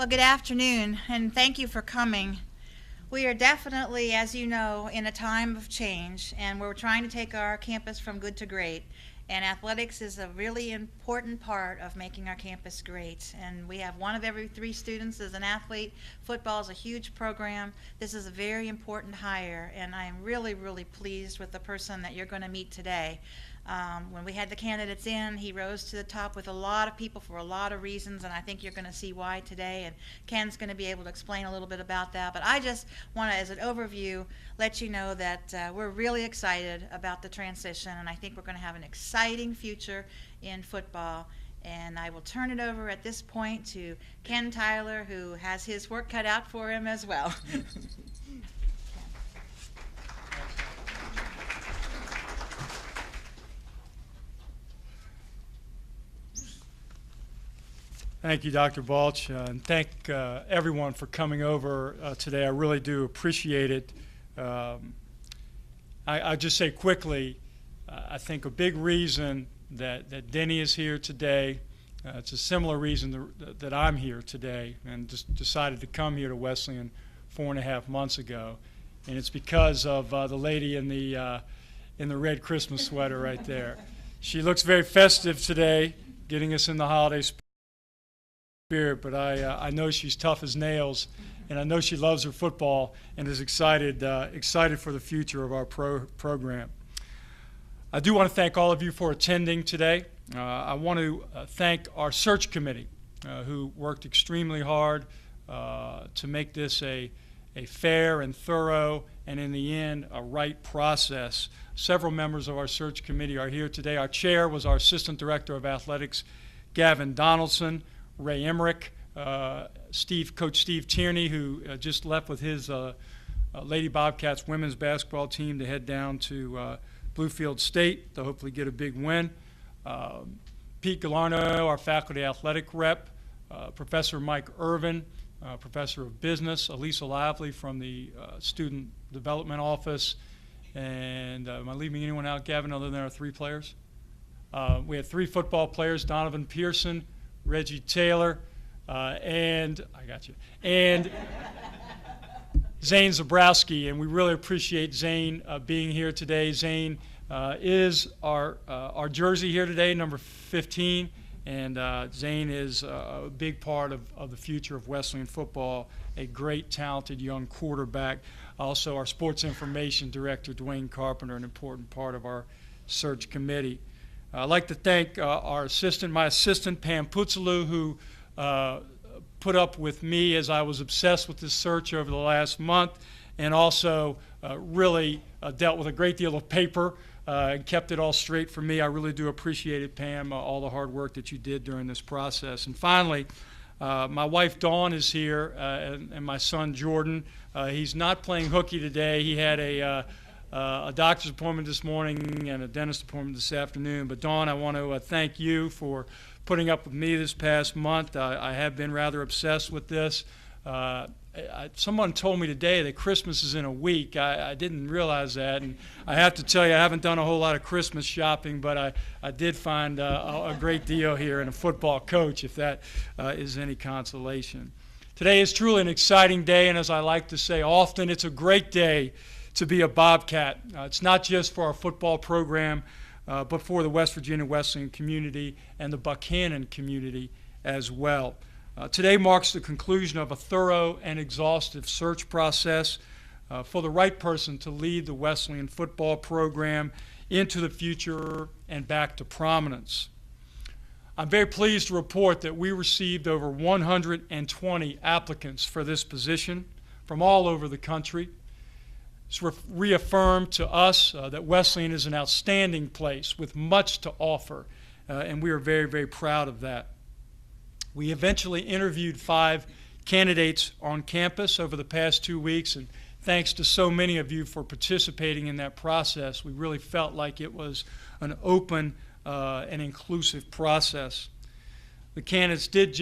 Well, good afternoon, and thank you for coming. We are definitely, as you know, in a time of change, and we're trying to take our campus from good to great. And athletics is a really important part of making our campus great. And we have one of every 3 students as an athlete. Football is a huge program. This is a very important hire, and I am really, really pleased with the person that you're going to meet today. When we had the candidates in, he rose to the top with a lot of people for a lot of reasons, and I think you're going to see why today, and Ken's going to be able to explain a little bit about that. But I just want to, as an overview, let you know that we're really excited about the transition, and I think we're going to have an exciting future in football. And I will turn it over at this point to Ken Tyler, who has his work cut out for him as well. Thank you, Dr. Balch, and thank everyone for coming over today. I really do appreciate it. I'll just say quickly, I think a big reason that Denny is here today, it's a similar reason that I'm here today and just decided to come here to Wesleyan 4.5 months ago, and it's because of the lady in the red Christmas sweater right there. She looks very festive today, getting us in the holiday spirit, but I know she's tough as nails, and I know she loves her football and is excited for the future of our program. I do want to thank all of you for attending today. I want to thank our search committee who worked extremely hard to make this a fair and thorough and in the end a right process. Several members of our search committee are here today. Our chair was our Assistant Director of Athletics, Gavin Donaldson, Ray Emmerich, Coach Steve Tierney, who just left with his Lady Bobcats women's basketball team to head down to Bluefield State to hopefully get a big win. Pete Galarno, our faculty athletic rep, Professor Mike Irvin, Professor of Business, Elisa Lively from the Student Development Office, and am I leaving anyone out, Gavin, other than our 3 players? We had 3 football players, Donovan Pearson, Reggie Taylor, and Zane Zabrowski, and we really appreciate Zane being here today. Zane is our jersey here today, number 15, and Zane is a big part of the future of Wesleyan football, a great, talented young quarterback. Also, our sports information director, Dwayne Carpenter, an important part of our search committee. I'd like to thank my assistant, Pam Putzalou, who put up with me as I was obsessed with this search over the last month, and also really dealt with a great deal of paper and kept it all straight for me. I really do appreciate it, Pam, all the hard work that you did during this process. And finally, my wife Dawn is here, and my son Jordan. He's not playing hooky today. He had a doctor's appointment this morning and a dentist appointment this afternoon. But Dawn, I want to thank you for putting up with me this past month. I have been rather obsessed with this. Someone told me today that Christmas is in a week. I didn't realize that, and I have to tell you, I haven't done a whole lot of Christmas shopping, but I did find a great deal here in a football coach, if that is any consolation. Today is truly an exciting day, and as I like to say often, it's a great day to be a Bobcat. It's not just for our football program, but for the West Virginia Wesleyan community and the Buchanan community as well. Today marks the conclusion of a thorough and exhaustive search process for the right person to lead the Wesleyan football program into the future and back to prominence. I'm very pleased to report that we received over 120 applicants for this position from all over the country. It's reaffirmed to us that Wesleyan is an outstanding place with much to offer, and we are very, very proud of that. We eventually interviewed 5 candidates on campus over the past 2 weeks, and thanks to so many of you for participating in that process. We really felt like it was an open and inclusive process. The candidates did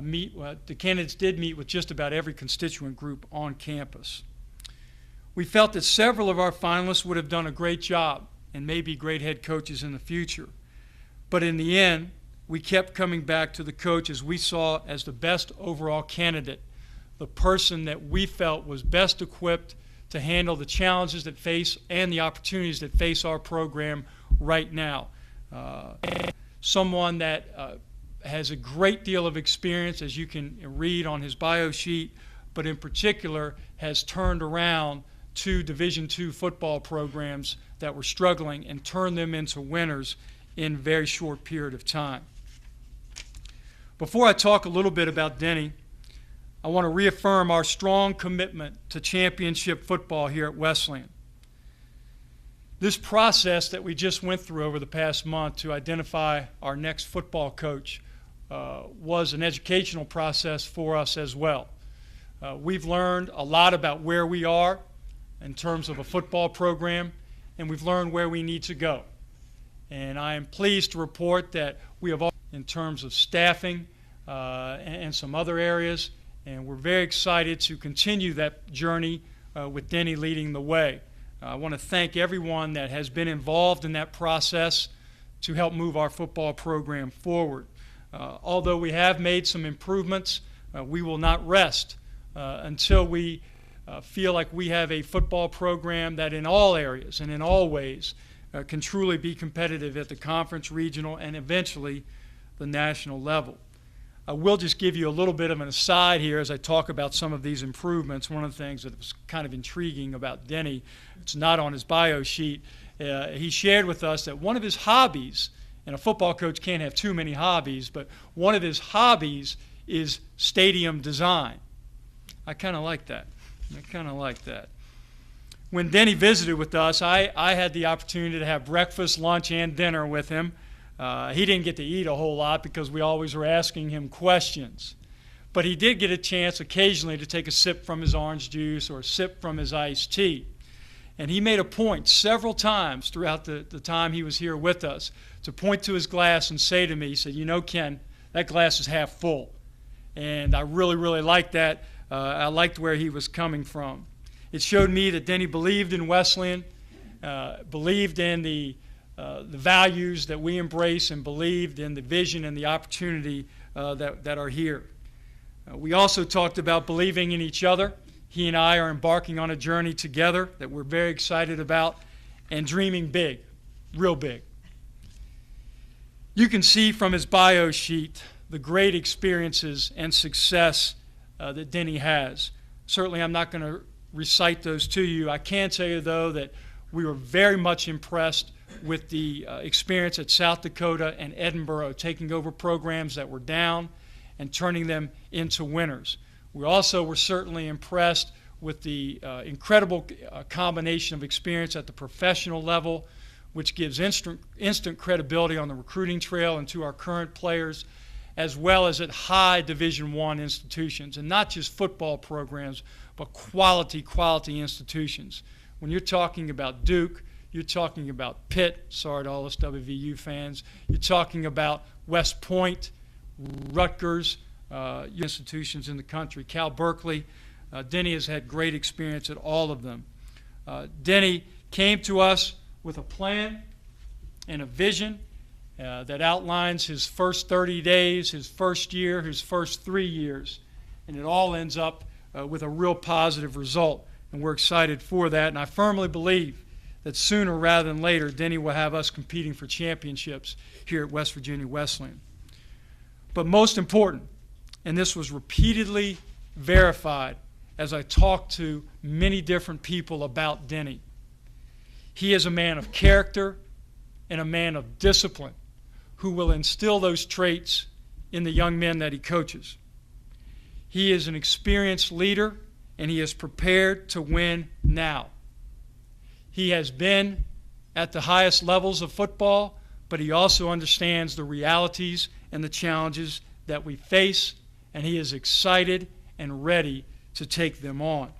meet with just about every constituent group on campus. We felt that several of our finalists would have done a great job and may be great head coaches in the future. But in the end, we kept coming back to the coach as we saw as the best overall candidate, the person that we felt was best equipped to handle the challenges that face and the opportunities that face our program right now. Someone that has a great deal of experience, as you can read on his bio sheet, but in particular has turned around 2 Division II football programs that were struggling and turned them into winners in a very short period of time. Before I talk a little bit about Denny, I want to reaffirm our strong commitment to championship football here at Wesleyan. This process that we just went through over the past month to identify our next football coach was an educational process for us as well. We've learned a lot about where we are in terms of a football program, and we've learned where we need to go. And I am pleased to report that we have all in terms of staffing and some other areas, and we're very excited to continue that journey with Denny leading the way. I want to thank everyone that has been involved in that process to help move our football program forward. Although we have made some improvements, we will not rest until we feel like we have a football program that in all areas and in all ways can truly be competitive at the conference, regional, and eventually the national level. I will just give you a little bit of an aside here as I talk about some of these improvements. One of the things that was kind of intriguing about Denny, it's not on his bio sheet, he shared with us that one of his hobbies, and a football coach can't have too many hobbies, but one of his hobbies is stadium design. I kind of like that. When Denny visited with us, I had the opportunity to have breakfast, lunch, and dinner with him. He didn't get to eat a whole lot because we always were asking him questions. But he did get a chance occasionally to take a sip from his orange juice or a sip from his iced tea. And he made a point several times throughout the time he was here with us to point to his glass and say to me, he said, "You know, Ken, that glass is half full." And I really, really liked that. I liked where he was coming from. It showed me that Denny believed in Wesleyan, believed in the values that we embrace, and believed in the vision and the opportunity that are here. We also talked about believing in each other. He and I are embarking on a journey together that we're very excited about, and dreaming big, real big. You can see from his bio sheet the great experiences and success that Denny has. Certainly I'm not going to recite those to you. I can tell you, though, that we were very much impressed with the experience at South Dakota and Edinboro, taking over programs that were down and turning them into winners. We also were certainly impressed with the incredible combination of experience at the professional level, which gives instant credibility on the recruiting trail and to our current players, as well as at high Division I institutions, and not just football programs, but quality institutions. When you're talking about Duke, you're talking about Pitt, sorry to all us WVU fans, you're talking about West Point, Rutgers, institutions in the country, Cal Berkeley. Denny has had great experience at all of them. Denny came to us with a plan and a vision that outlines his first 30 days, his first year, his first 3 years, and it all ends up with a real positive result, and we're excited for that. And I firmly believe that sooner rather than later, Denny will have us competing for championships here at West Virginia Wesleyan. But most important, and this was repeatedly verified as I talked to many different people about Denny, he is a man of character and a man of discipline who will instill those traits in the young men that he coaches. He is an experienced leader, and he is prepared to win now. He has been at the highest levels of football, but he also understands the realities and the challenges that we face, and he is excited and ready to take them on.